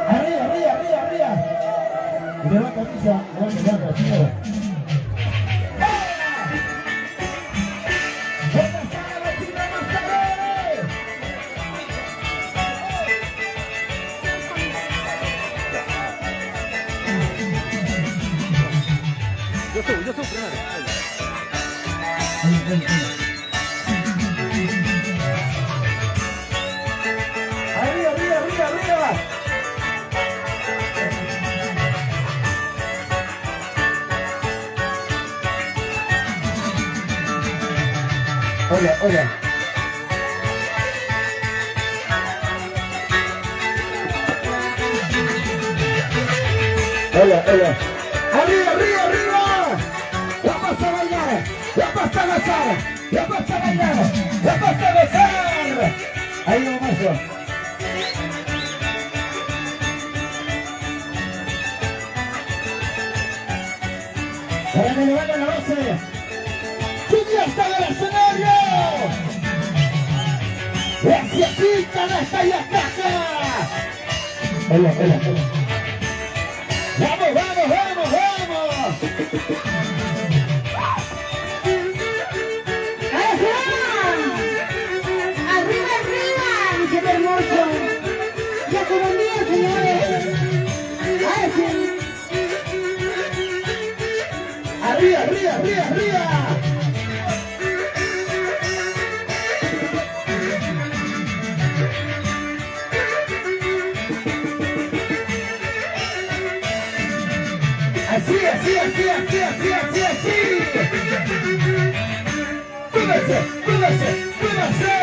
Arriba, arriba, arriba, arriba. Y le va camisa, le va a tío. Yo soy primero. Arriba, arriba, arriba, arriba. Hola, hola. Hola, hola. Arriba, arriba, arriba. Vamos a bailar. Vamos a gozar. Vamos a bailar. Vamos a gozar. Ahí vamos. Para que levanten la base. ¡Chicas, está en el escenario! ¡Gracias, chicas! ¡Está ahí acá! Hola, hola, hola. ¡Vamos, vamos, vamos, vamos! ¡Arriba, arriba! ¡Qué hermoso! ¡Ya como mío, señores! ¡Ay, sí! ¡Arriba, arriba, arriba, arriba! Así, así, así, así, así, así, así. ¡Súbese, súbese, súbese!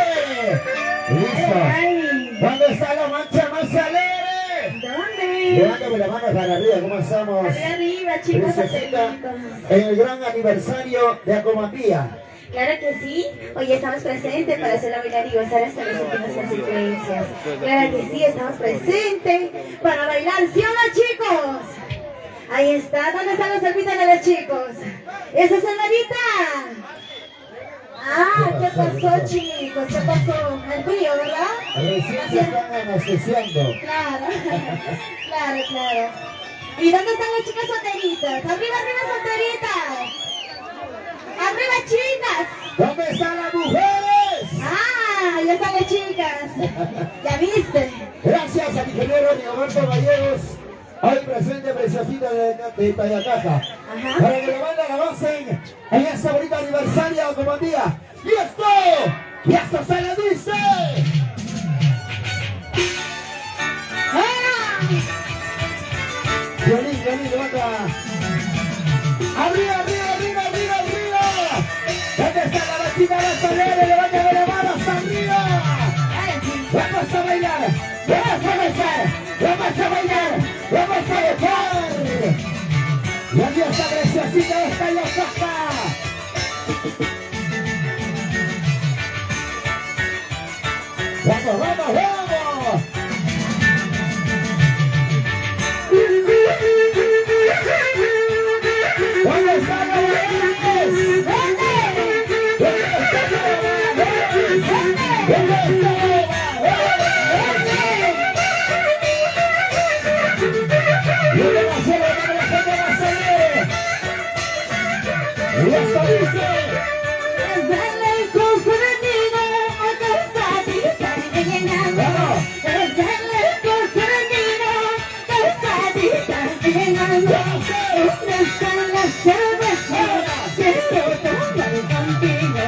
¡Listo! Ay. ¿Dónde está la mancha más alegre? ¿Dónde? Levántame la mano para arriba, ¿cómo estamos? Arriba, arriba, chicos, Princesita, satelitos. en el gran aniversario de Acomapía. Claro que sí, hoy estamos presentes para hacer la bailar y gozar hasta las últimas consecuencias. Claro que sí, estamos presentes para bailar, ¿sí o no, chicos? Ahí está, ¿dónde están los salpitas de los chicos? ¿Esa es hermanita? Ah, ¿qué pasó, chicos? ¿Qué pasó? El frío, ¿verdad? Recién se están anestesiando. Claro, claro, claro. ¿Y dónde están las chicas solteritas? ¡Arriba, arriba, solteritas! ¡Arriba, chicas! ¿Dónde están las mujeres? ¡Ah! Ya están las chicas. ¿Ya viste? Gracias al ingeniero Rigoberto Gallegos, hoy presente preciosita de Tayacaja. Ajá. Para que la banda la gocen en este bonito aniversario de Acomapía. ¡Y esto se le dice! Violín, violín, levanta. ¡Arriba, arriba, arriba, arriba, arriba! ¿Dónde está la bachita de los alegres? ¡Levántame la mano hasta arriba! ¡Vamos a bailar! ¡Vamos a besar! ¡Vamos a bailar! ¡Vamos a besar! Y aquí está preciosita esta y acá. ¡Vamos, vamos, vamos! ¿Dónde están los bailarines? ¿Dónde están los bailarines? ¿Dónde están los bailarines? Y le va a hacer la mano a la gente más alegre. Y esto dice. Desde el curso de niño, hasta satisfacción llenando. Vamos. Desde el curso de niño, hasta satisfacción llenando. ¿Dónde están las cerveceras? Quiero tomar contigo.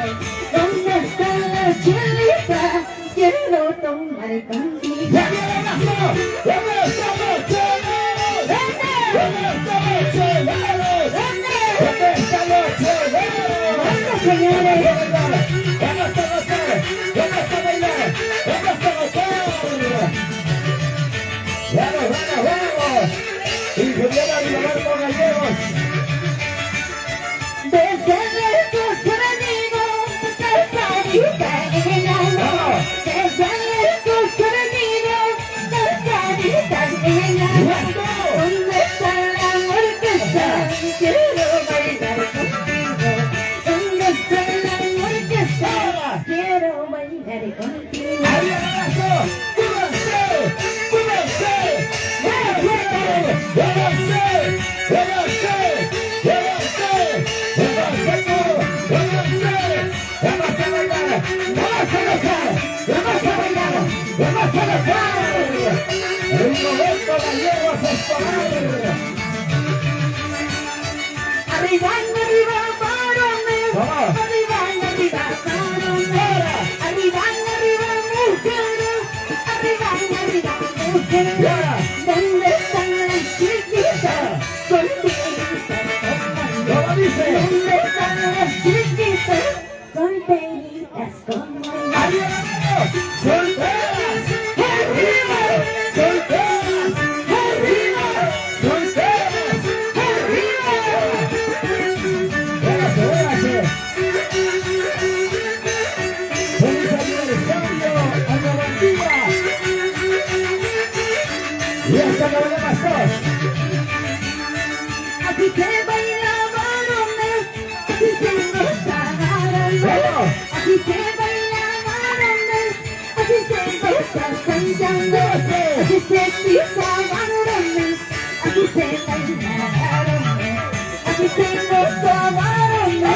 ¿Dónde están las chelitas? Quiero tomar contigo. ¡Ya viene la mano! ¿Dónde están los cheleros? ¿Dónde están los cheleros? ¿Dónde están los cheleros? Señores, ¡Vamos a gozar! ¡Vamos a bailar! ¡Vamos a gozar! ¡Vamos, vamos, vamos! Ingeniero Rigoberto Gallegos. desde arriba, varones. Vamos. Arriba, arriba, varones. Arriba, arriba, mujeres. Arriba, arriba, mujeres. Ahora. ¿Dónde están las chiquitas? Solteritas. ¿Cómo dice? ¿Dónde están las chiquitas? Solteritas como yo. ¡Arriba la mano! ¡Solteras! ¡Arriba! ¡Solteras! ¡Arriba! ¡Solteras! ¡Arriba! ¡Véngase, véngase! ¡Feliz aniversario a Novandía! Y esta no le pasó. Así se baila varones, así se goza varones, ¡Vamos! así se baila varones, así se goza cantando, así se pisa varones, así se baila varones, así se goza varones,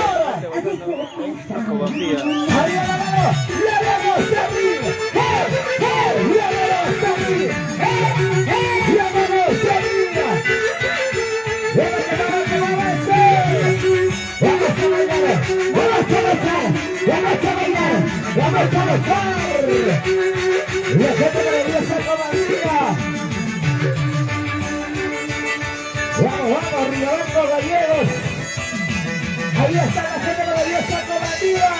así se pisa varones. ¡Arriba la mano! ¡La vamos a abrir! ¡Hey! ¡Hey! ¡La vamos a abrir! ¡Hey! ¡Hey! ¡La vamos a abrir! ¡Vamos a bailar! ¡Vamos a gozar! ¡Vamos a bailar! ¡Vamos a gozar! Y la gente maravillosa comandía. ¡Vamos, vamos! ¡Rigoberto Gallegos! Ahí está la gente maravillosa comandía.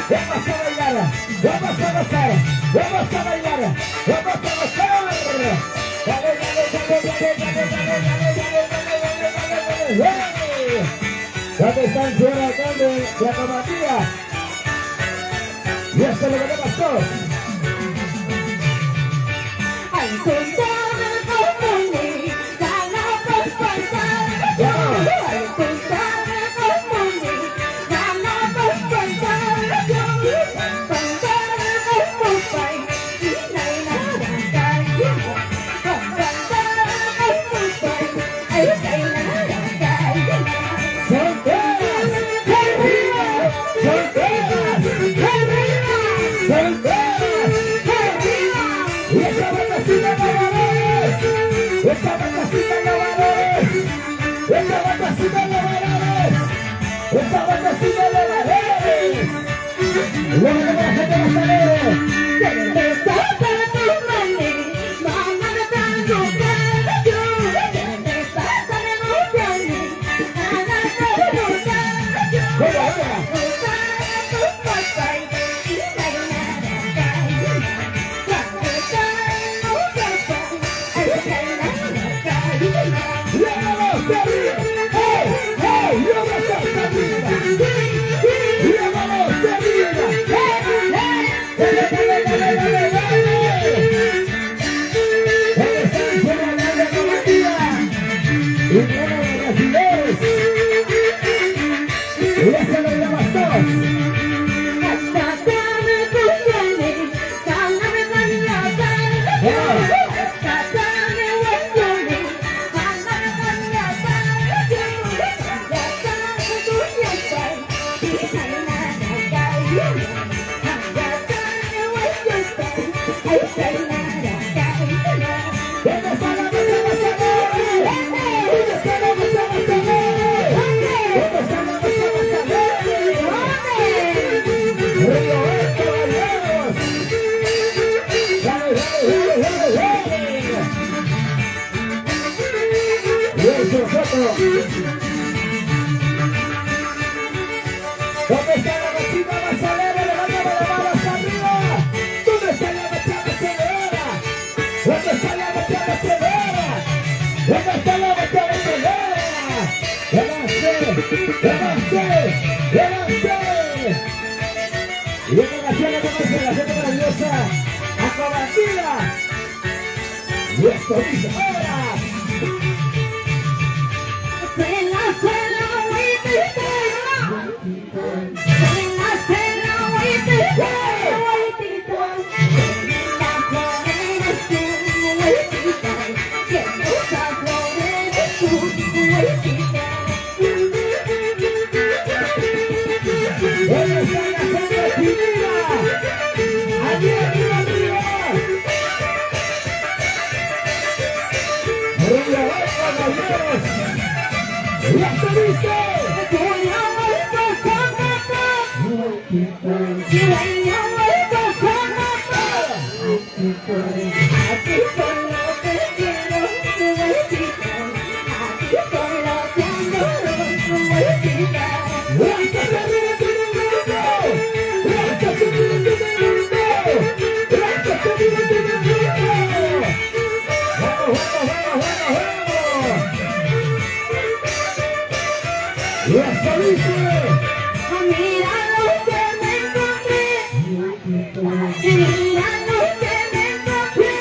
¡Vamos a bailar! ¡Vamos a gozar! ¡Vamos a bailar! ¡Vamos a gozar! ¡Dale, dale, dale, dale, dale, dale, dale, dale, dale! ¿Dónde están señor alcalde de la comandía? Y esto es lo que le pasó. Al contar el comune, ganamos pantalla. Al contar el comune, ganamos pantalla. Cantar el comune, y no hay nada callado. Cantar el comune, ahí no hay nada callado. ¡Solteras! ¡Arriba! ¡Solteras! ¡Arriba! ¡Solteras! ¡Arriba! ¡Y esa batacita de valores! ¡Esa batacita de valores! ¡Esa batacita de valores! ¡Esa batacita de valores! ¡Luego de la gente más alegre! Cerveza para tus manes, mamá me trajo gallo. Cerveza para los manes, Ana trajo gallo. ¡Venga, venga! Para tus papás, y no hay nada gallo. Cuando están los papás, ahí no hay nada gallo. ¡La vamos a abrir! ¡Hey! ¡Hey! ¡La vamos a abrir! ¡La vamos a abrir! ¡Hey! ¡Hey! ¡Dale, dale, dale, dale, dale! ¡Dale, Sánchez, la grande comandía! ¡Y viene de los videos! ¡Y ya se lo llamas todos! Hasta que me conviene, cálame mañana. Hasta que me huele, cálame mañana. Ya sabes tu fiesta, y no hay nada callado. Hasta que me huele, ahí no hay nada callado. ¿Dónde está la mesa más alegre? ¿Dónde está la mesa más alegre? ¿Dónde está la mesa más alegre? ¡Rigoberto Gallegos! ¡Dale, dale, dale, dale, dale! ¡Y eso es otro! ¿Dónde está la mesita más alegre? ¡Levántame las manos arriba! ¿Dónde está la mesa más alegre? ¿Dónde está la mesa más alegre? ¿Dónde está la mesa más alegre? ¡Levante! ¡Levante! ¡Levante! Y esta canción la conoce la gente maravillosa Acobandía. Y esto dice ahora. Suena, suena, huitito. Suena, suena, huitito. Huitito. Las flores tú, huitito. Que muchas flores tú, huitito. ¿Dónde está la gente divina? ¡Allí arriba, arriba! ¡Rigoberto Gallegos! ¡Y esto dice! dice? Mira lo que me encontré. Mira lo que me encontré.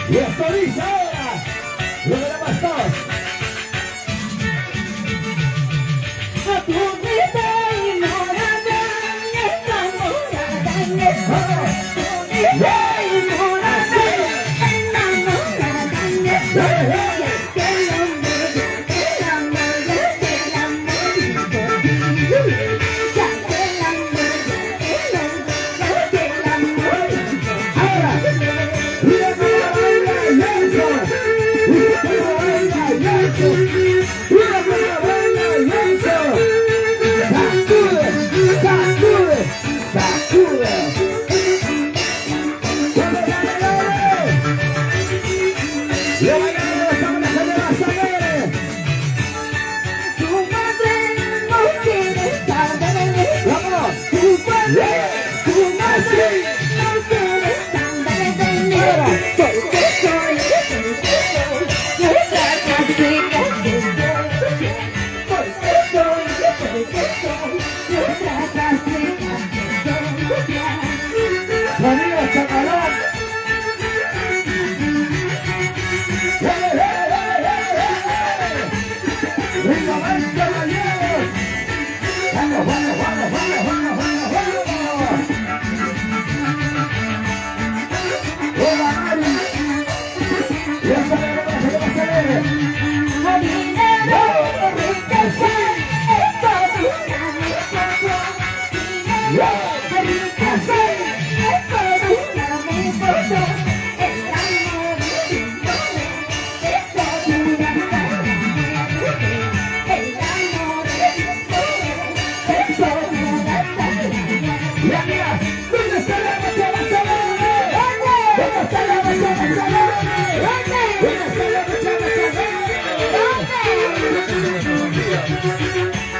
Y esto dice ahora, lo de la pastor. A tu vida enamorada, enamorada, enamorada,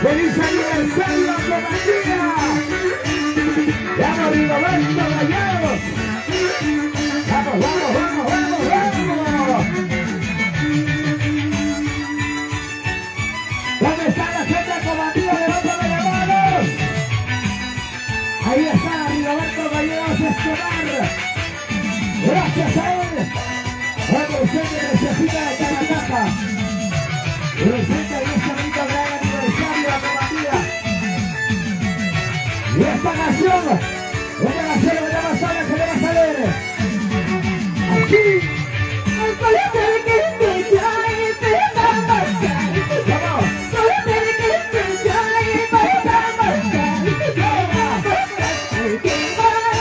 ¡Feliz aniversario, Comatía! ¡Vamos, Rigoberto Gallegos! ¡Vamos, vamos, vamos, vamos, vamos! ¿Dónde está la gente de Comatía? ¡Levántame las manos! Ahí está Rigoberto Gallegos Escobar. Gracias a él. Cuando usted necesita de cada caja. Presenta en este bonito gran aniversario a Comatía. Y esta canción que le va a salir. Así. El colegio que escucha y empieza a marchar. Vamos. Colegio que escucha y empieza a marchar. Que va a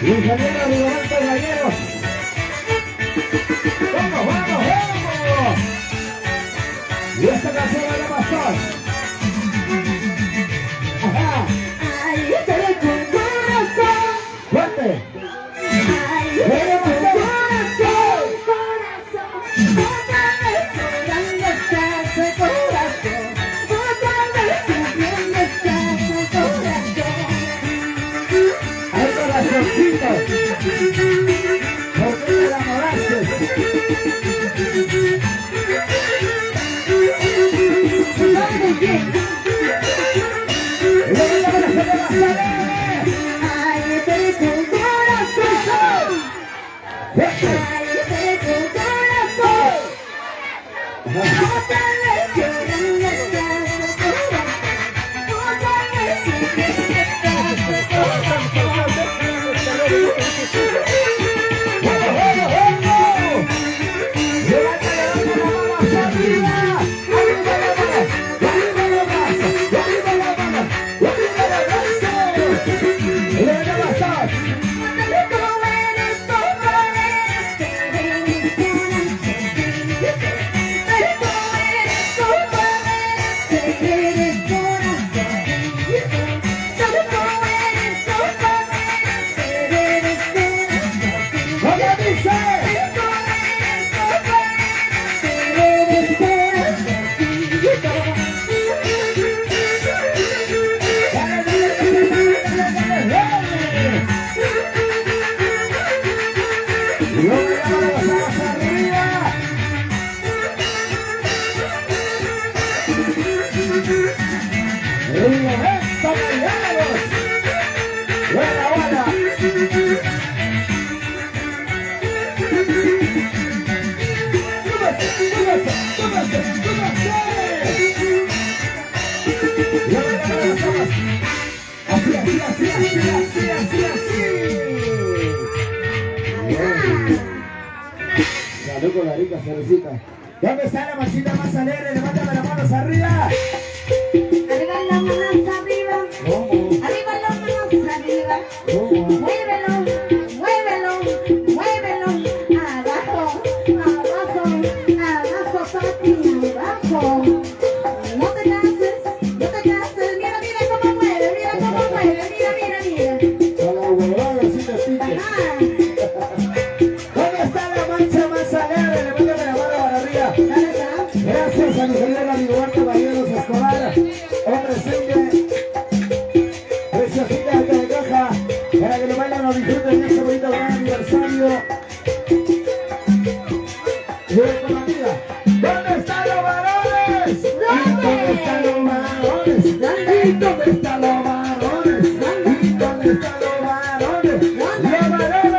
Ingeniero Rigoberto Gallegos. ¡Vamos, vamos, vamos! Y esta canción va a pasar. Ajá. Ay, te doy con corazón. ¡Fuerte! Ay, te doy con corazón, corazón. Otra vez llorando estás de corazón. Otra vez sufriendo estás de corazón. ¡Ay, corazoncito! ¿Por qué te enamoraste? ¿Sabes quién? ¡Y ahorita para que te vas a ver! Ay, te doy con corazón. ¡Fuerte! Ay, te doy con corazón. Otra vez llorando estás de corazón. Otra vez sufriendo estás de corazón. ¡Vamos, vamos, vamos! ¡Levanta la mano hacia arriba! ¡Arriba la mano! ¡Arriba la mano! ¡Arriba la mano! ¡Arriba la mano! ¡Y lo voy a pasar! ¡Cómo dice! ¡Y lo voy a pasar arriba! ¡Rigoberto Gallegos! ¡Buena, buena! Así, así, así, así, así, así, así. Salud con la rica cervecita. ¿Dónde está la machita más alegre? Levántame las manos arriba. Arriba las manos arriba. ¿Cómo? Arriba las manos arriba. ¿Cómo? Muévelo, muévelo, muévelo. Abajo, abajo, abajo, papi, abajo. No te canses, no te canses. Mira, mira cómo mueve, mira cómo mueve. Mira, mira, mira. Con la huevada así te pique. Ajá. ¿Dónde está la mancha más alegre? Levántame la mano para arriba. ¿Dónde está? Gracias a mi señora Rigoberto Gallegos Escobar. Hombre, sigue. Preciosita de caja. Para que lo bailen o disfruten de este bonito gran aniversario. Y con la amiga. ¿Dónde están los varones? ¿Dónde están los varones? ¿Y dónde están los varones? ¿Y dónde están los varones? Los varones.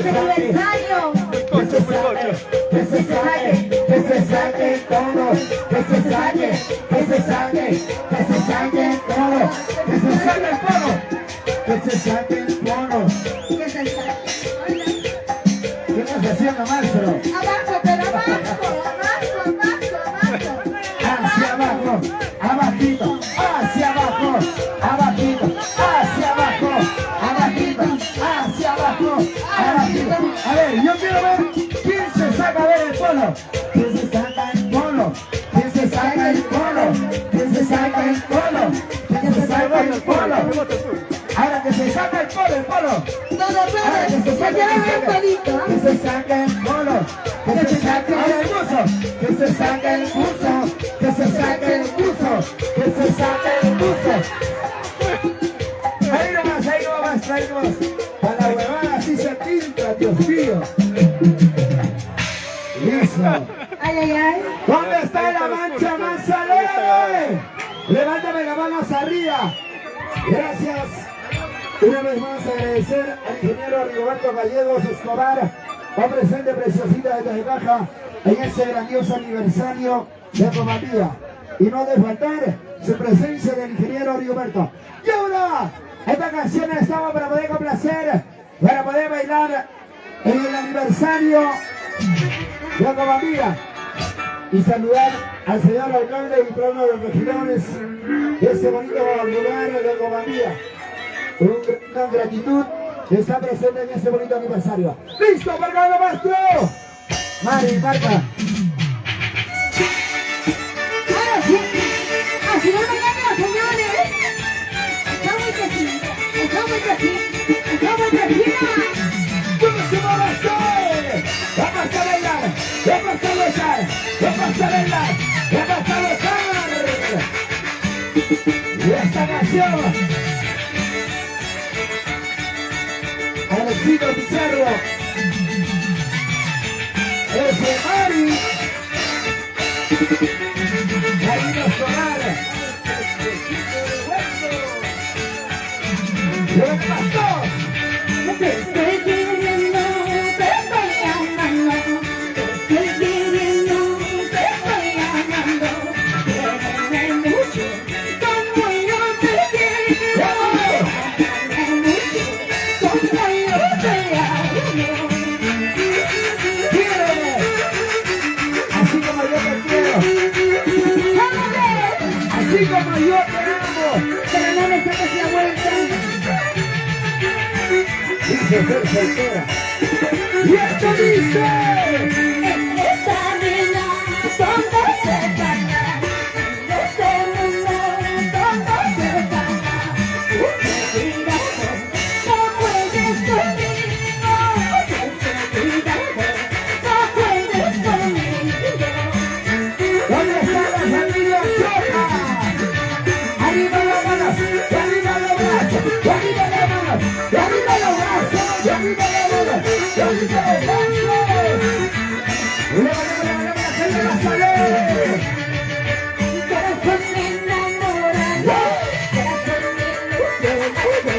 feliz aniversario. Que se saque, que se saque, que se saque todo, que se saque, que se saque, que se saque todo, que se saque el polo, que se saque el polo. Que se saque. ¿Qué estás haciendo, maestro? Abajo, pero abajo, abajo. Hacia abajo, abajito, hacia abajo, abajito, hacia abajo, abajito, hacia abajo, abajito. A ver, yo quiero ver quién se saca a ver el polo. ¿Quién se saca el polo? ¿Quién se saca el polo? ¿Quién se saca el polo? ¿Quién se saca el polo? Ahora que se saca el polo. Ahora que se saca el polo. Que se saca el polo. Que se saque el buzo. Que se saque el buzo. Que se saque el buzo. Que se saque el buzo. Ahí nomás, ahí nomás, ahí nomás. A la huevada así se filtra, Dios mío. Listo. Ay. ¿Dónde está la mancha más alegre? Levántame las manos arriba. Gracias. Una vez más agradecer al ingeniero Rigoberto Gallegos Escobar, hombre presente preciosita desde Baja en ese grandioso aniversario de Comandía. Y no de faltar su presencia del ingeniero Rigoberto. Y ahora, esta canción estamos para poder complacer, para poder bailar en el aniversario de Comandía. Y saludar al señor alcalde y plano de los regidores de este bonito lugar de Comandía. Una gratitud que está presente en este bonito aniversario. ¡Listo, marcado, maestro! Mari, marca. Ahora sí, así no mañana, señores. Está muy crecido, está muy crecido, está muy crecida. ¿Cómo se va a hacer? ¡Vamos a bailar! ¡Vamos a bailar! ¡Vamos a bailar! ¡Vamos a bailar! Y esta canción Alexito Pizarro, ese Mari, Marino Escobar, ¡Los Pastos! Te estoy queriendo, te estoy amando. Te estoy queriendo, te estoy amando. Quiéreme mucho, como yo te quiero. Quiéreme mucho, como yo te amo. ¡Quiéreme! Así como yo te quiero, así como yo te amo. Pero no me saques la vuelta. Dice ser soltera. ¡Y esto dice! Esta vida, ¿dónde se gana? Este mundo, ¿dónde se gana? Cuidado, no juegues conmigo. Cuidado, no juegues conmigo. ¿Dónde están las familias chotas? ¡Arriba las manos! ¡Y arriba los brazos! ¡Y arriba las manos! ¡Y arriba los brazos! ¡Y arriba las manos! ¡Y arriba los brazos! ¡Levanta, gente más alegre! Corazón enamorado, corazón ilusionado,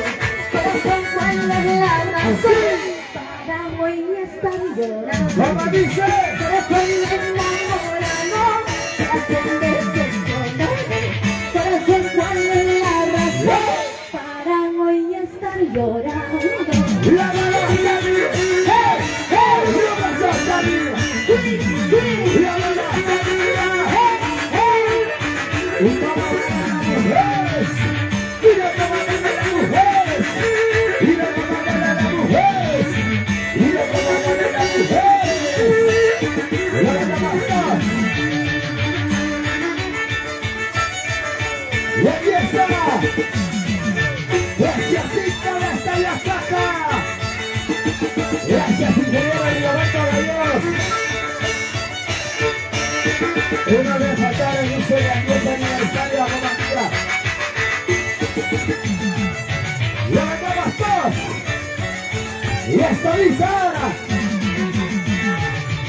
corazón cuando la razón, para hoy estar llorando. ¿Cómo dice? Corazón enamorado, corazón decepcionado, corazón cuando la razón, para hoy estar llorando. ¡La mano hacia arriba! ¡Hey! ¡Hey! ¡La mano hacia arriba! ¡La mano hacia arriba! ¡Hey! ¡Y cómo bailan las mujeres! ¡Mira cómo bailan las mujeres! ¡Mira cómo bailan las mujeres! ¡Mira cómo bailan las mujeres! ¡Levanta más! ¡Y aquí está! ¡Gracias, Víctor! ¡Está en la caja! ¡Gracias, ingeniero Rigoberto Gallegos! Una vez faltar en ese grandioso aniversario de la Comandía. ¡Levantamos todos! ¡Y esto dice ahora!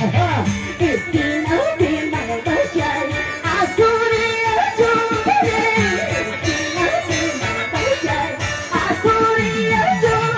¡Ajá! Esquina de Maracay, azul y azul. Esquina de Maracay, azul y azul.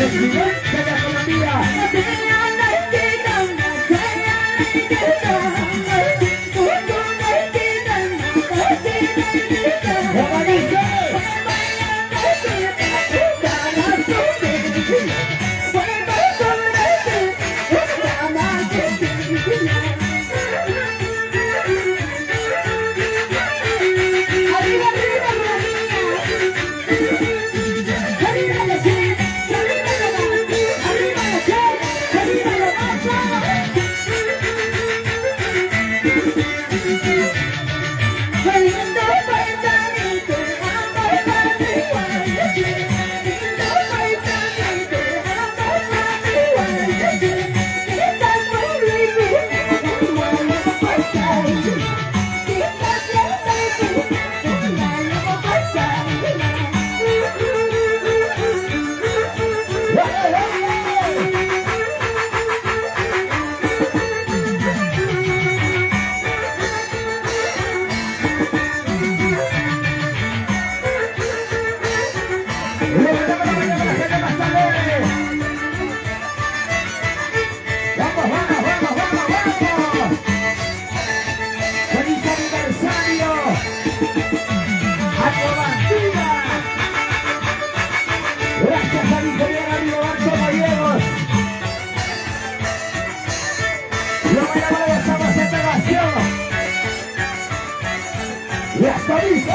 Presidencia de Colombia. ¿Cómo dice? Gracias al ingeniero Rigoberto Gallegos. Lo bailamos de esa integración. Y hasta dice.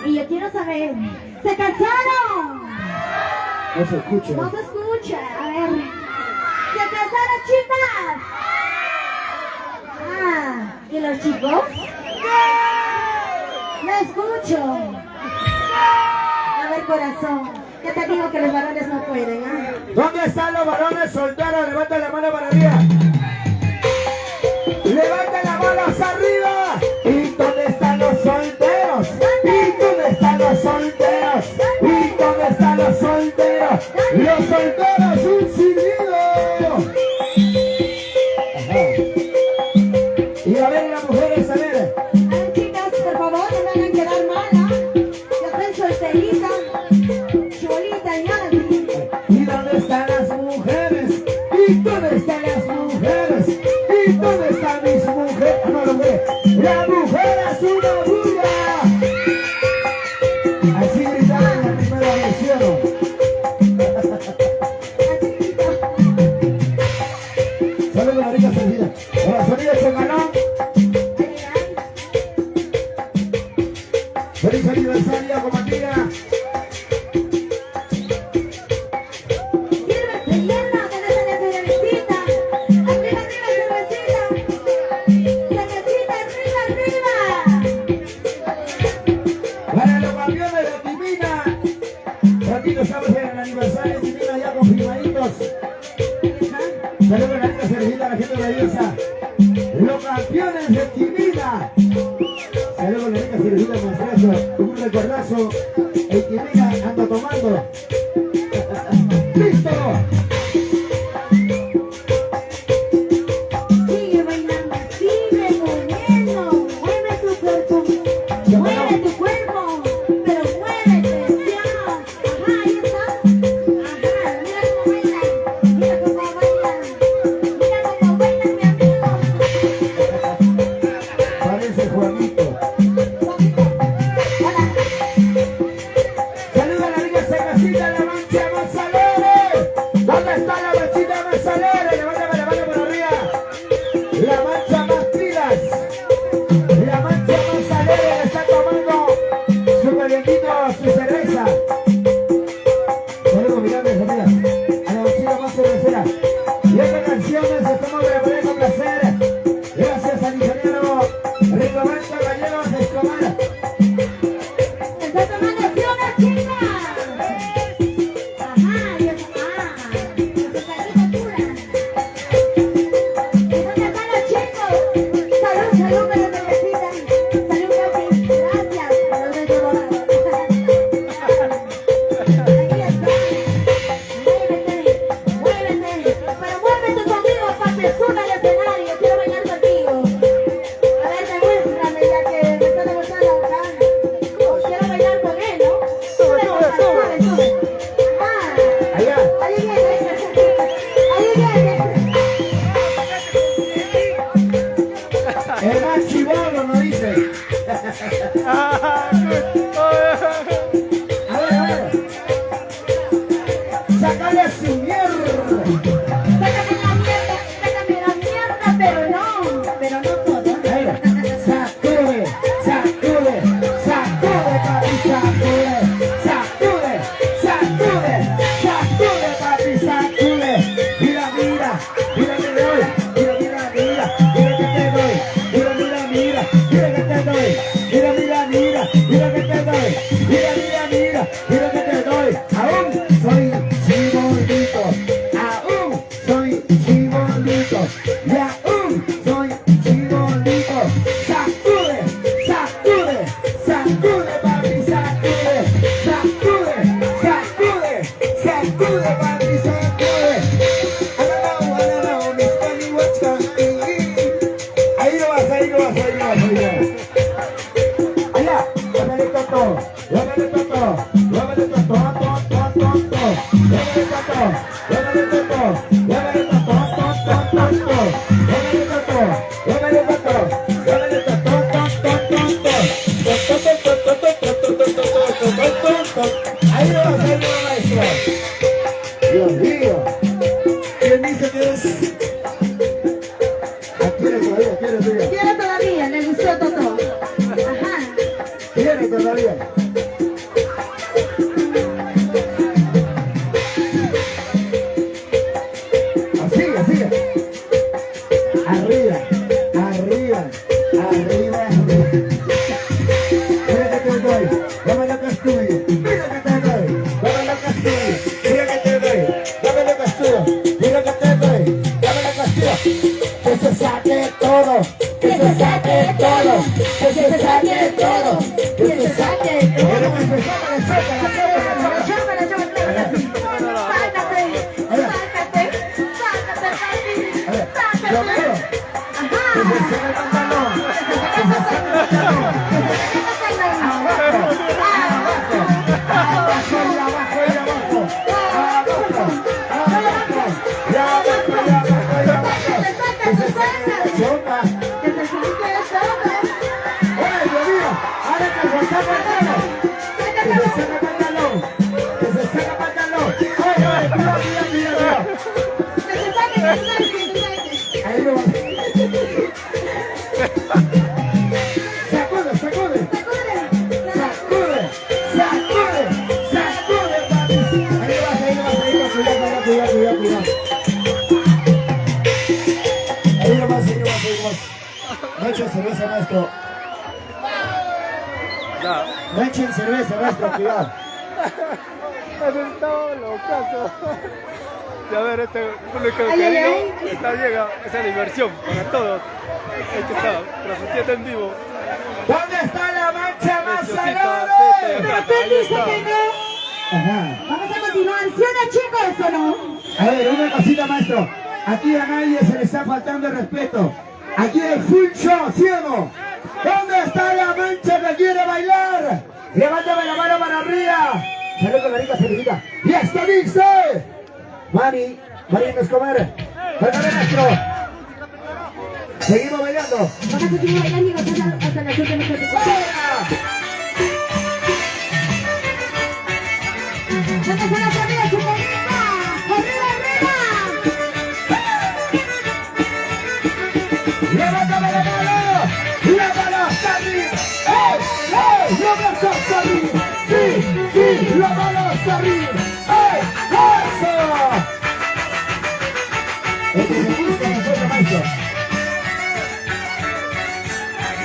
Y yo quiero saber, ¿se cansaron? No se escucha. No se escucha, a ver. ¿Se cansaron, chicas? Ah, ¿y los chicos? No escucho. A ver, corazón, ya te digo que los varones no pueden, ¿ah? ¿Dónde están los varones solteros? Levanten la mano para arriba. Levanten la mano hacia arriba. ¿Y dónde están los solteros? ¿Y dónde están los solteros? ¿Y dónde están los solteros? Los solteros, un silbido. Ajá. Y a ver las mujeres, a ver. A ver, chicas, por favor, no me hagan quedar mal. ¿Dónde están mis mujeres? No, la mujer. La mujer es una bulla. Así gritaban en la primera versión. Saludos, Marica Servida. Hola, Servida se ganó. Feliz aniversario, compañera. Para los campeones de Timina. Ratito estamos en el aniversario de Timina ya confirmaditos. Saludos a la gente servida, a la gente belleza. Los campeones de Timina. Saludos a la gente servida, monstruoso. Un recordazo. El Timina anda tomando. ¡Listo! Sigue bailando, sigue moviendo, mueve tu cuerpo, mueve tu cuerpo, pero muévete, ya. Ajá, ahí está. Ajá, mira cómo baila, mira cómo baila, mira cómo baila mi amigo. Parece Juanito. Hola. Saluda a la niña Sagacita, la mancha Manzalere. ¿Dónde está la manchita Manzalere? Levántame por arriba. La mancha más pilas. La mancha Manzalere le está tomando su calientito, su cerveza. Saludos, mirando, familia. A la manchita más cervecera. Y esta canción nos estamos preparando con placer. Gracias al ingeniero Rigoberto Gallegos Escobar. Está tomando acciones, chicas. Ajá, y es, su carita pura. ¿Y dónde están los chicos? Salud, salud, para la cervecita. Salud, papi. Gracias. Salud de todo. Ahí está. Muévete, muévete. Pero muévete conmigo, papi. Sube al escenario. Quiero bailar contigo. A ver, demuéstrame ya que me está demostrando acá. Quiero bailar con él, ¿no? Sube, sube, sube. Allá. Ahí viene. Ahí viene. El más chivolo no dice. Ah, good. A ver. Sácale su mierda. Sácame la mierda, pero no todo. A ver. Sacude, sacude, sacude, papi, sacude. Sacude, sacude, sacude, papi, sacude. Mira, mira, mira que te doy. Mira, mira, mira, mira que te doy. Mira, mira, mira, mira que te doy. Mira, mira, mira, mira que te doy. Mira, mira, mira, mira que te doy. Aún soy chibolito. Aún soy chibolito. Y aún soy chibolito. Sacude, sacude, sacude, papi, sacude. Sacude, sacude, sacude, papi, sacude. I don't know, Miss Bunny, what's happening? Ahí no vas, ahí no vas, ahí no vas, ahí no vas. Allá, llámale toto, llámale toto, llámale toto, llámale toto, llámale toto, llámale toto, llámale toto, llámale toto, llámale toto, ahí no vas, maestro. Dios mío, ¿quién dice que es? Quiere todavía, quiere todavía. Quiero todavía, le gustó todo. Ajá. Quiere todavía. Así, así. Arriba, arriba, arriba. Mira que te doy, dame lo que es tuyo. Mira que te doy, dame lo que es tuyo. Mira que te doy, dame lo que es tuyo. Mira que te doy, dame lo que es tuyo. Que se saque todo, que se saque todo, que se saque todo, que se saque todo. No echen cerveza, maestro. Ya. No echen cerveza, maestro, cuidado. Hacen todo locazo. Y a ver, este público Ay, ay, querido, ay. está llega esa diversión para todos. Aquí está, transmitiendo en vivo. ¿Dónde está la mancha más Preciosita, sagrada? Pero tú dices que no. Ajá. Vamos a continuar. ¿Sí o no, chicos, o no? A ver, una cosita, maestro. Aquí a nadie se le está faltando el respeto. Aquí hay full show, ¿sí o no? ¿Dónde está la mancha que quiere bailar? Levántame la mano para arriba. Salud con la rica cervecita. Y esto dice. Mari Escobar. Perdón, maestro. Seguimos bailando. Vamos a continuar bailando hasta las últimas consecuencias. ¿Dónde están las amigas, chicos? ¡Arriba, arriba! Levántame la mano. La mano hasta arriba. ¡Ey! ¡Ey! La mano hasta arriba. Sí, sí, la mano hasta arriba. ¡Ey! ¡Eso! El que se busca no puede, maestro.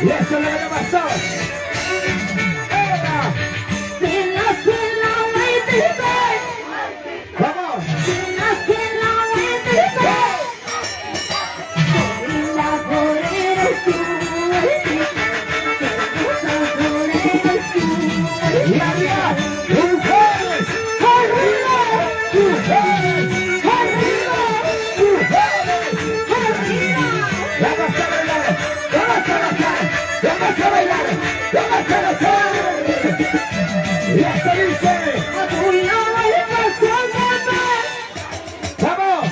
Y eso le va a pasar. ¡Era! ¡Vamos! ¡Y arriba! ¡Mujeres! ¡Arriba! ¡Mujeres! ¡Arriba! ¡Mujeres! ¡Vamos a bailar! ¡Vamos a bailar! ¡Vamos a bailar! ¡Vamos a bailar! ¡Y esto dice! ¡Vamos!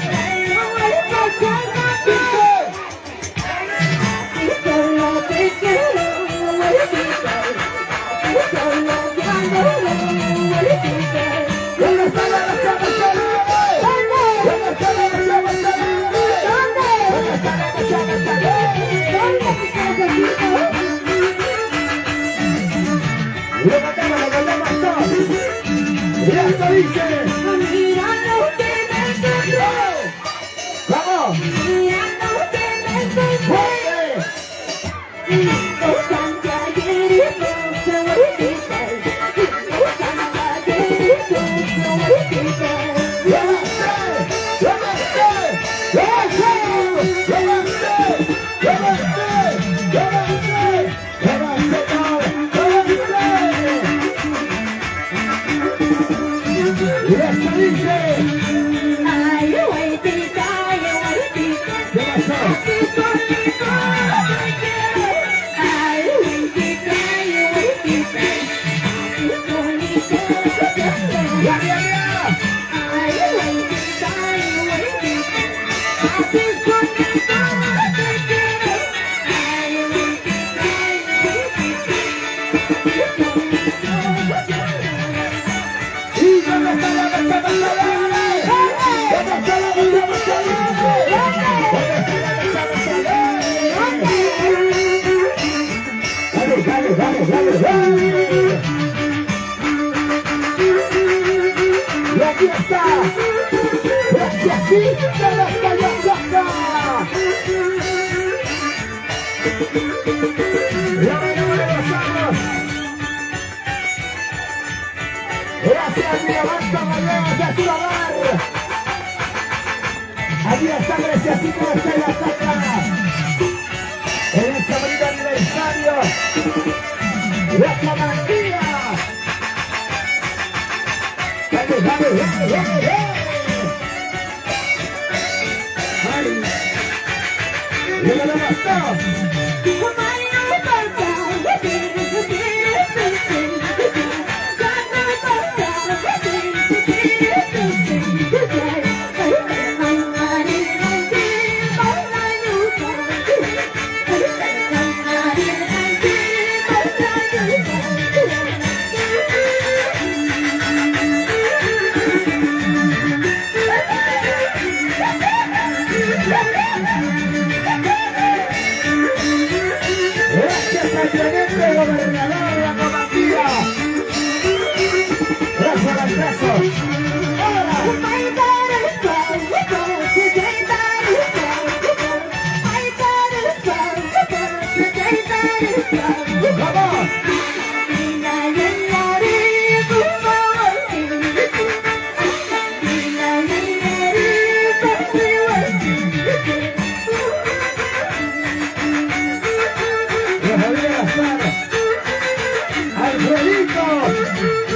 ¿Dónde está la mancha más sagrada? ¿Dónde está la mancha más sagrada? ¿Dónde está la mancha más sagrada? Levantamos todos. Y esto dice. ¡Vamos! ¡Fuerte! Y esto dice. ¿Qué pasó? ¡Ya, ya, ya! ¿Y dónde está la mancha más sagrada? ¿Dónde está la mancha más sagrada? ¿Dónde está la mancha más sagrada? Dale, dale, dale, dale. Y aquí está. Gracias, sí, de la calle Blanca. La mano de los ojos. Gracias, mi levanta Mayor de su hogar. Aquí está Greciacito de la Caca. En este bonito aniversario. La Camandía. Dale, dale, dale, dale, dale. Ay. ¡Le lo bastó! ¡Vamos! Alfredito,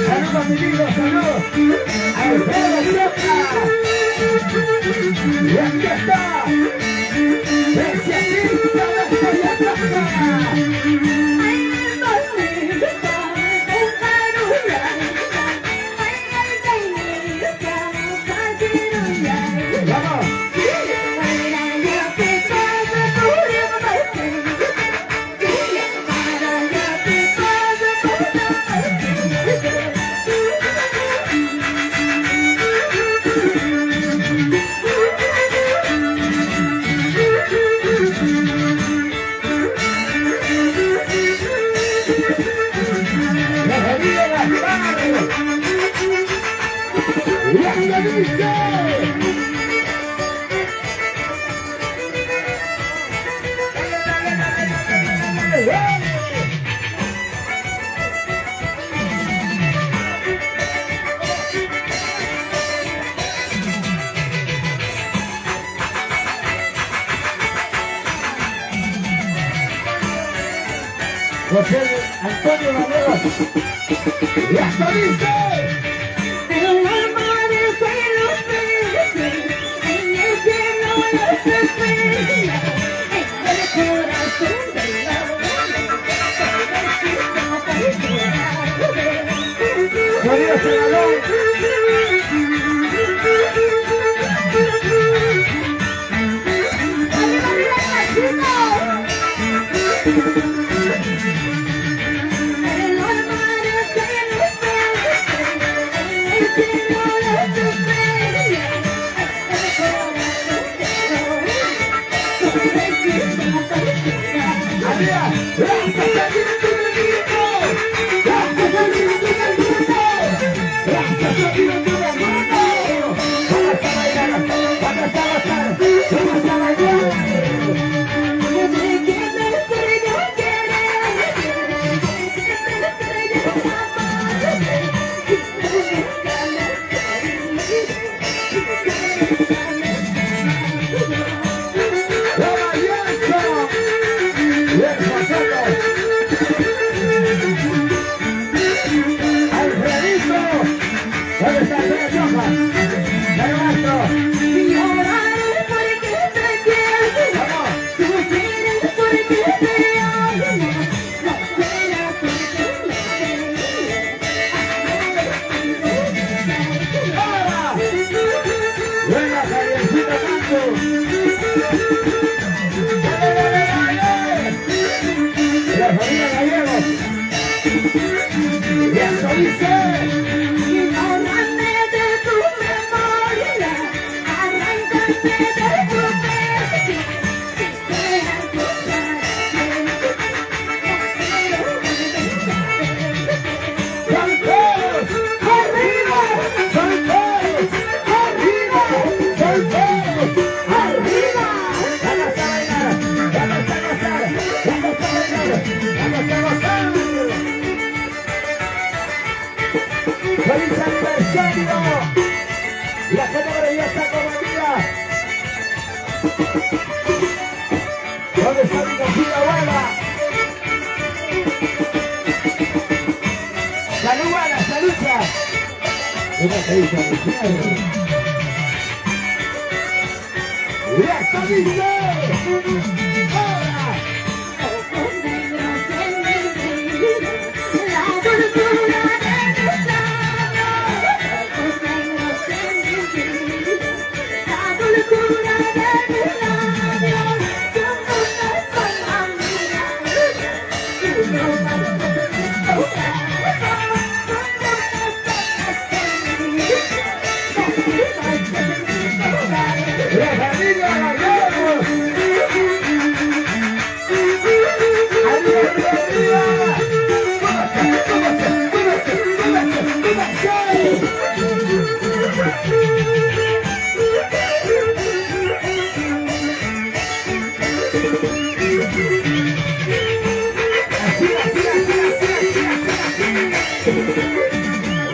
salud amiguito, salud, Alfredo Choca, y aquí está, especialista de Estrella Choca. Vamos. José Antonio Valero, y hasta dice. Sonido Senador. ¡Feliz aniversario! La categoría está comandida. ¿Dónde está mi cocina buena? ¡Salud, buena, salucha! ¿Cómo te dice, Luciano? ¡Y esto dice! ¡Ahora!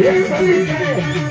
Y esto dice.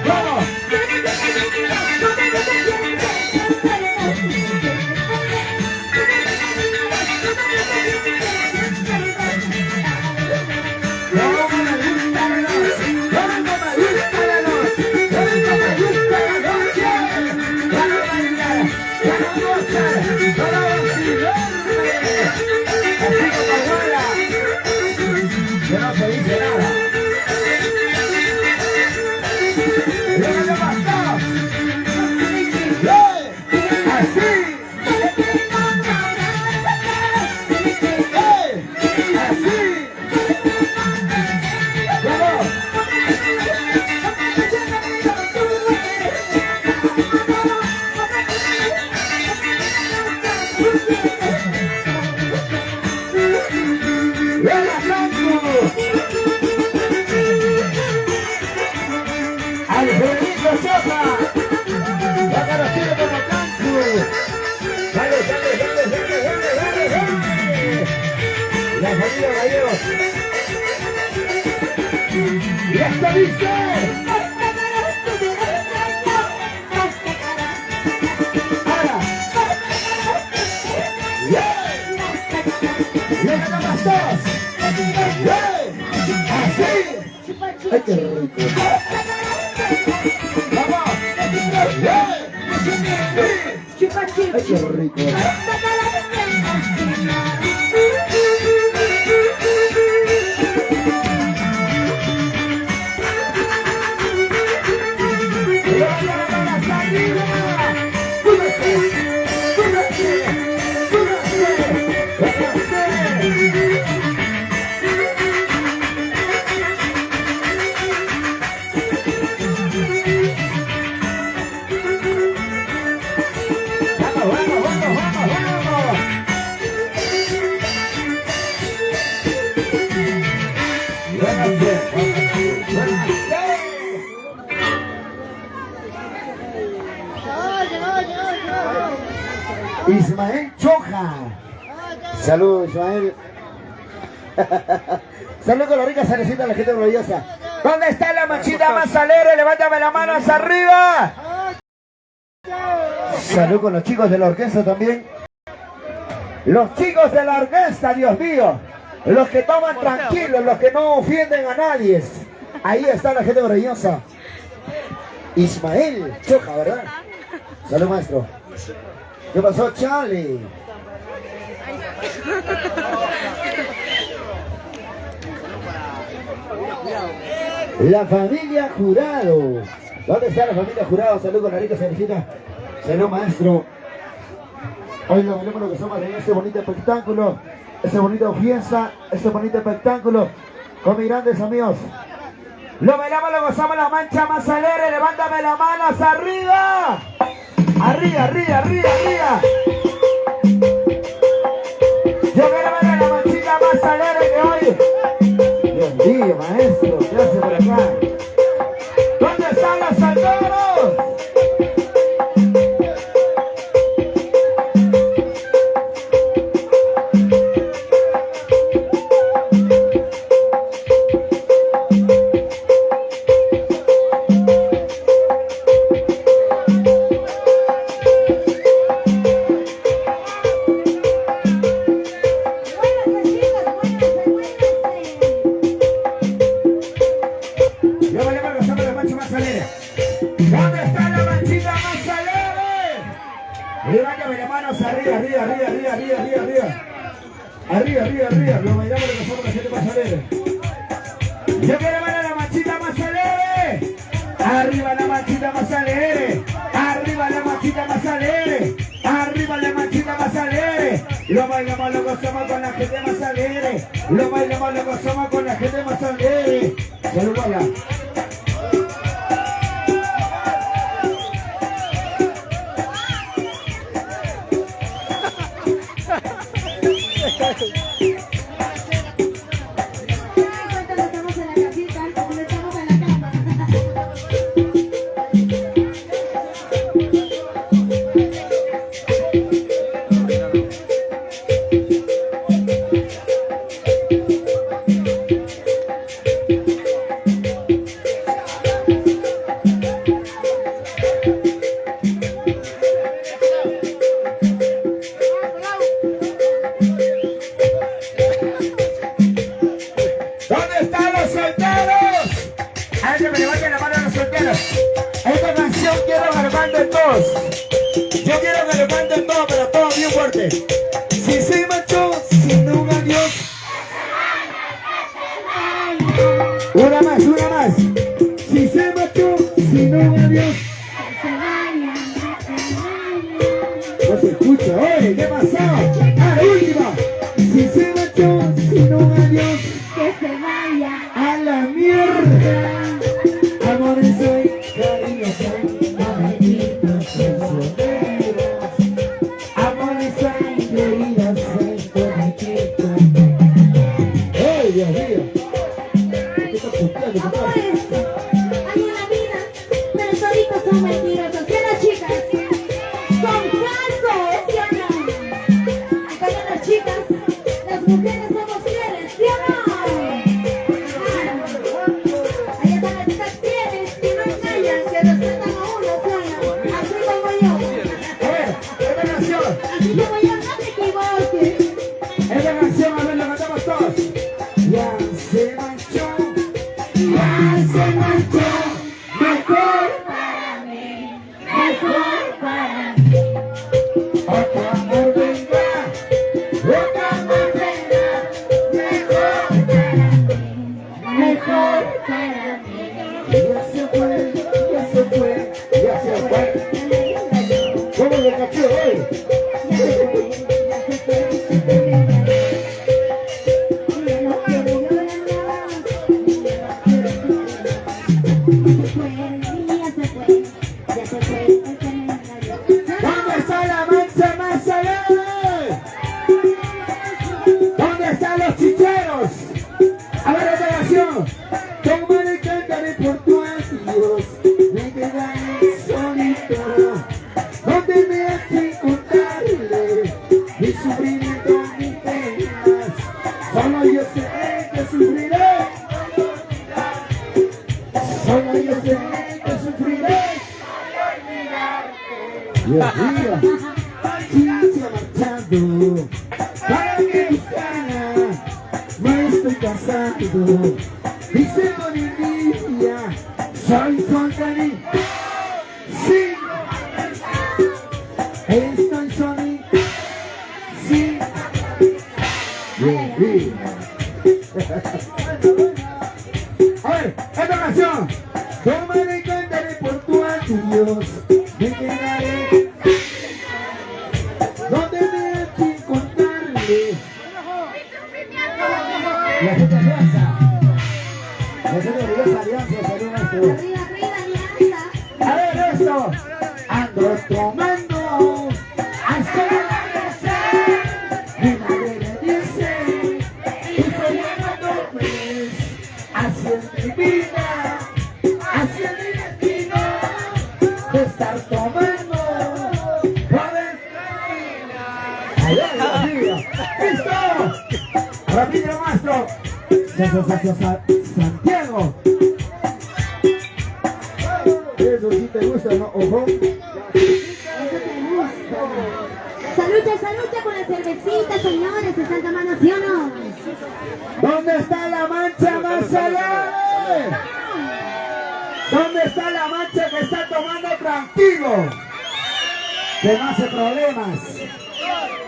¡Vamos! Y esto dice. Ahora. Vienen las dos. Así. Ay, qué rico. Vamos. Ay, qué rico. Ismael Choja. Salud, Ismael. Salud con la rica salecita de la gente gloriosa. ¿Dónde está la manchita más alegre? Levántame la mano hacia arriba. Salud con los chicos de la orquesta también. Los chicos de la orquesta, Dios mío. Los que toman tranquilos, los que no ofenden a nadie. Ahí está la gente maravillosa. Ismael Choca, ¿verdad? Salud, maestro. ¿Qué pasó, Charlie? La familia Jurado. ¿Dónde está la familia Jurado? Salud con la rica felicita. Salud, maestro. Hoy lo veremos lo que somos en este bonito espectáculo, esta bonita fiesta, este bonito espectáculo con mis grandes amigos. Lo bailamos, lo gozamos, la mancha más alegre. Levántame las manos arriba. Arriba, arriba, arriba, arriba. Yo quiero ver a la manchita más alegre que hoy. Dios mío, maestro, ¿qué hace por acá? ¿Dónde están los salteros? ¿Dónde está la manchita más alegre? Levántame las manos arriba, arriba, arriba, arriba, arriba, arriba, arriba. Arriba, arriba, arriba. Lo bailamos, lo pasamos la gente más alegre. Yo quiero ver a la manchita más alegre. Arriba la manchita más alegre. Arriba la manchita más alegre. Arriba la manchita más alegre. Lo bailamos, lo gozamos con la gente más alegre. Lo bailamos, lo gozamos con la gente más alegre. Salud, baila. Estamos en la casita, estamos en la cama. ¿Dónde están los solteros? A ver, que me levanten la mano a los solteros. Esta canción quiero que lo canten todos. Yo quiero que lo canten todos, pero todos bien fuerte. Si se marchó sin un adiós. Una más, una más. Si se marchó sin un adiós. No se escucha, oye, ¿qué pasó? Ah, la última. Si se marchó sin un adiós. Que se vaya A la mierda. Amores soy, cariño soy, amiguitos soy solteros. Amores soy, queridas soy, conejito. ¡Ay, Dios mío! ¿Qué está puteando, papá? amores. Hay una vida, pero toditos son mentirosos. ¿Sí o no, chicas? Son falsos, ¿sí o no? Acá las chicas, las mujeres somos fieles, ¿sí o no? Ahí están las chicas fieles, que no engañan, que respetan a uno, ¿sí o no? Así como yo. A ver, esta canción, Así como yo, no te equivoques. esta canción, a ver, la cantamos todos. Ya se marchó, ya se marchó, mejor Para mí, mejor para mí. otro amor vendrá, otro amor vendrá, mejor Mejor para mí. ya se fue, ya se fue, ya se fue. ¿Cómo le caché hoy? Ya se fue, ya se fue. Ya no quiero llorar más. Ya no quiero sufrir. Ya se fue, ya se fue. El que me engañó. ¿Dónde está la mancha más alegre? ¿Dónde están los chicheros? A ver esta canción. Toma y cántame por tu adiós. Me quedé solito. No te me haces contarle mi sufrimiento, mis penas. Solo yo sé que sufriré. Solo yo sé que sufriré. Dios mío. Sí, se va marchando. cuando dice Bolivia, soy Soltani. Sí, estoy Sony. Sí. Bien. A ver, esta canción. Tomaré y cantaré por tu adiós. Me quedaré donde me he de encontrarle. La gente alianza. La gente alianza, saludos a todos. Arriba, alianza. A ver esto. Ando tomando hasta mi madre me dice, hijo ya no tomes, así es mi vida, así es mi destino, de estar tomando, joder. ¡Ay, Dios mío! ¡Listo! ¡Rápido, maestro! Santiago. Eso sí te gusta, ¿no? Ojo. Eso te gusta. Salute con la cervecita, señores. ¿Están tomando, sí o no? ¿Dónde está la mancha más salada? ¿Dónde está la mancha que está tomando tranquilo? Que no hace problemas.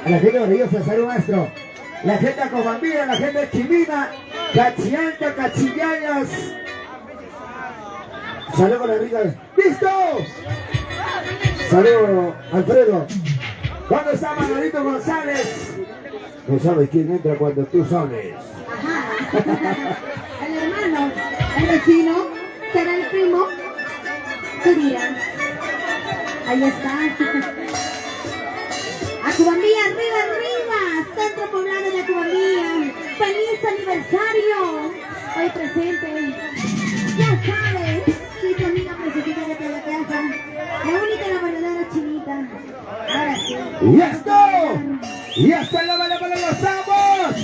A la gente orgullosa, salud maestro. La gente de Cobambía, la gente de Chimina, Cachianta, Cachillayas. Salud con la rica. ¡Listo! Salud, Alfredo. ¿Dónde está Manolito González? No sabes quién entra cuando tú sales. Ajá. El hermano, el vecino, será el primo. Tú dirás. Ahí está. Acubambía, arriba. Centro Poblado de Acubambía. ¡Feliz aniversario! Hoy presente. Ya sabes. Soy tu amiga preciosa de toda la casa. La única y la verdadera Chinita. Ahora sí. ¡Y esto! ¡Y hasta la bala para los ambos!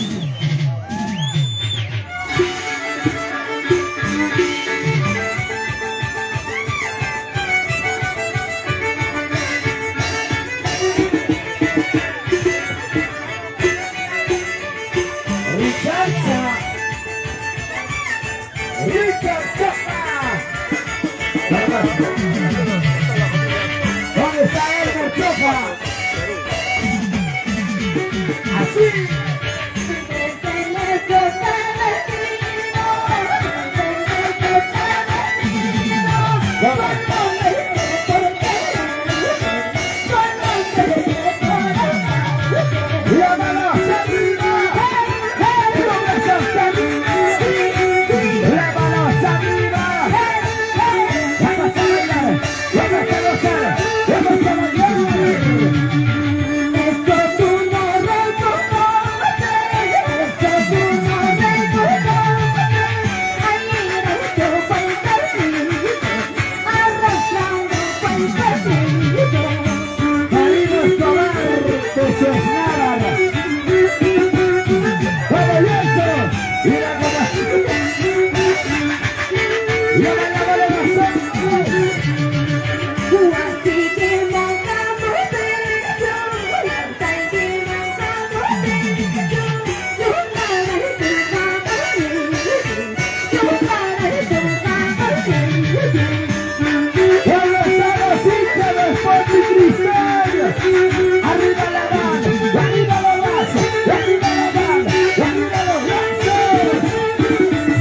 ¿Dónde está Edgar Chofa? Así. La mano hacia arriba. La mano hacia arriba. Vamos a bailar. Vamos a gozar. Vamos a bailar. Esto tú no reconoces. Esto tú no reconoces. Ayer yo fantasía. Arrastrando fantasía. Marinos Tobar, que se osnaran. ¡Todo listo! ¡Y la copa! ¡Y la bola de nosotros! Así que mojamos eso, hasta que mojamos eso. Yo para ¿Dónde están los hinchas de Sporting Cristal? ¡Arriba la mano! ¡Arriba los brazos! ¡Arriba la mano! ¡Arriba los brazos!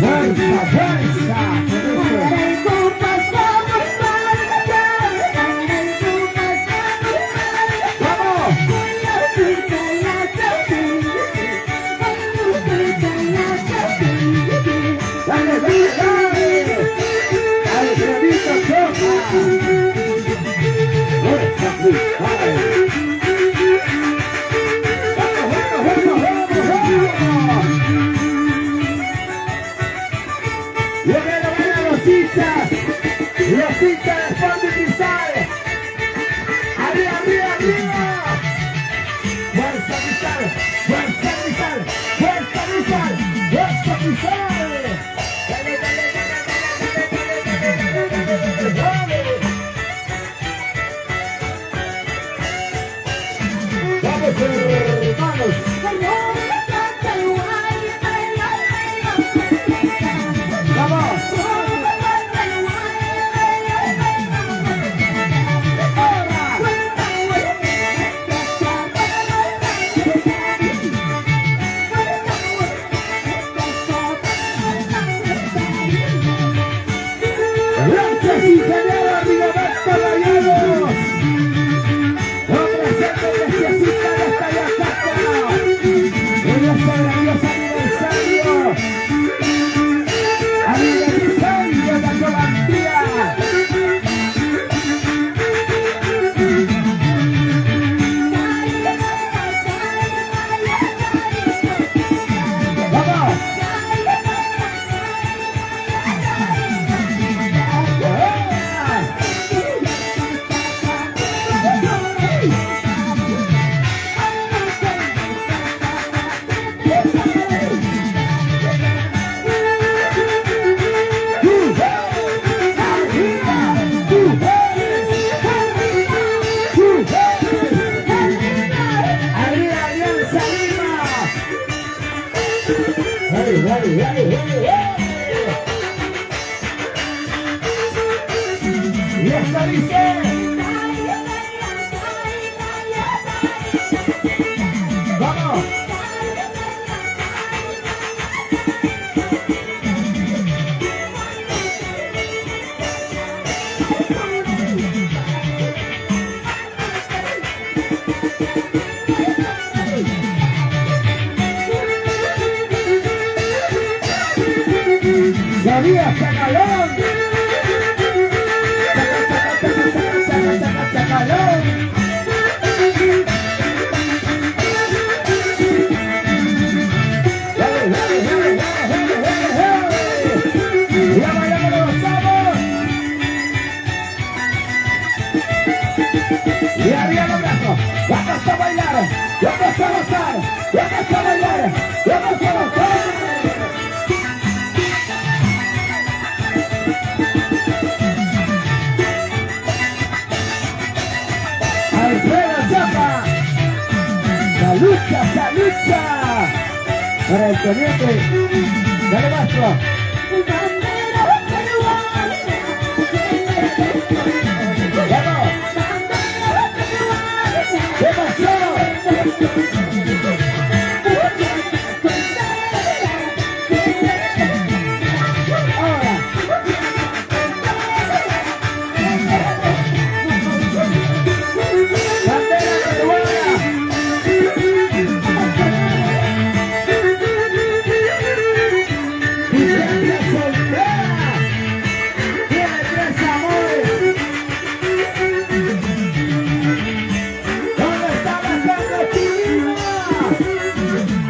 ¡Fuerza, fuerza! ¡Vamos! ¡Dale, dale, dale! ¡Alfredito Chofa! ¡Fuerza, Cristal! Llegaron los hinchas de Sporting Cristal. Arriba, arriba, arriba. Fuerza Cristal, fuerza Cristal, fuerza Cristal, fuerza Cristal. Dale, dale, dale, dale, dale, dale, dale, dale. Vamos, hermanos. Y esto dice. Vamos. Sabía chacalón. Chacalón. Dale, dale, dale, dale, dale, dale. Ya bailamos los gozamos. Y arriba los brazos. Vamos a bailar. Vamos a gozar. Vamos a bailar. Vamos a gozar. Alfredo Chapa, la lucha para el teniente. Dale, maestro. Vamos. ¿Qué pasó? Ahora.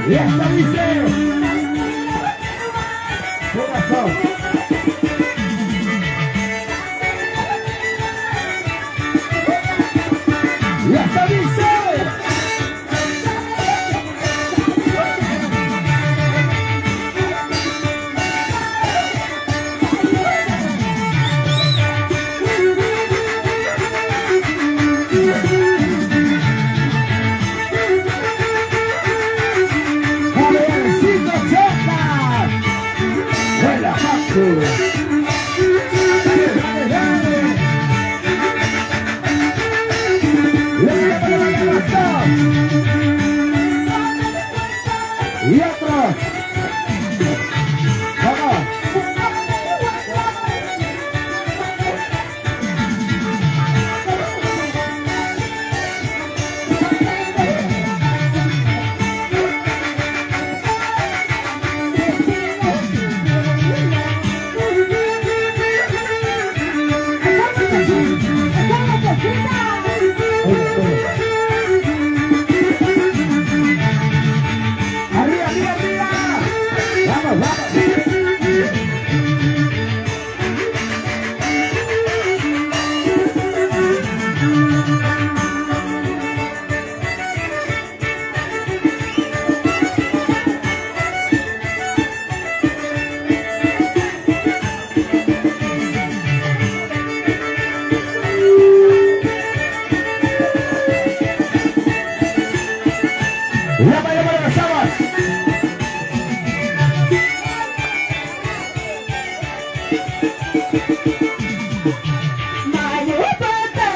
Y esto dice. ¿Qué pasó? Y esto dice. Y otro. Vamos. Arriba, arriba, arriba. Vamos, vamos. Ya bailamos las aguas. Mariposa,